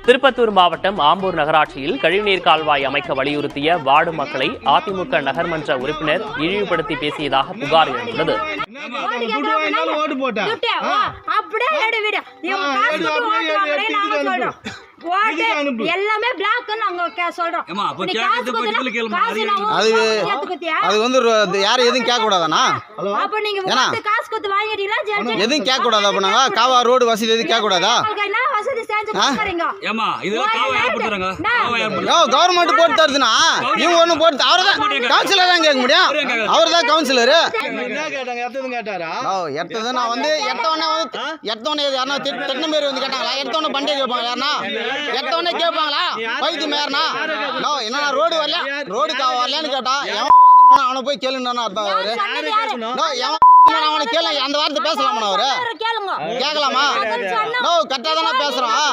திருப்பத்தூர் மாவட்டம் ஆம்பூர் நகராட்சியில் கழிவுநீர் கால்வாய் அமைக்க வலியுறுத்திய வார்டு மக்களை அதிமுக நகர்மன்ற உறுப்பினர் இழிவுபடுத்தி பேசியதாக புகார் எழுந்துள்ளது. எல்லாமே பிளாக் நாங்க சொல்றோம். அது வந்து யாரும் எதுவும் கேட்க கூடாதானா? அப்ப நீங்க காசு கொடுத்து வாங்கிட்டீங்களா? எதுவும் கேட்க கூடாது. அப்ப நாங்க காவா ரோடு வசதி எதுவும் கேட்க கூடாதா? வசதி செஞ்சு கொடுக்குறீங்க. ஏமா இதெல்லாம் காவா யார் போடுறாங்க? கவர்மெண்ட் போட்டு தருதுனா இவங்க ஒண்ணு போட்டு அவர்தான் கவுன்சிலர் தான் கேட்க முடியும். அவர்தான் கவுன்சிலர். என்ன கேட்டாங்க? எத்ததும் கேட்டாரா? எத்தது நான் வந்து எத்தவனே யாரா தென்ன பேர் வந்து கேட்டாங்களா? எத்தவனே பண்டிகை கேட்பாங்க யாருன்னா? எத்தவனே கேட்பாங்களா? வைத்தியம் யாருனா? என்ன ரோடு வரல ரோடு வரலன்னு கேட்டா அவனை போய் கேளுன்னு அர்த்தம். அவரு அவனை கேளு அந்த வார்த்தை பேசலாமா? அவரு கேட்கலாமா? கரெக்டா தானே பேசுறோம்.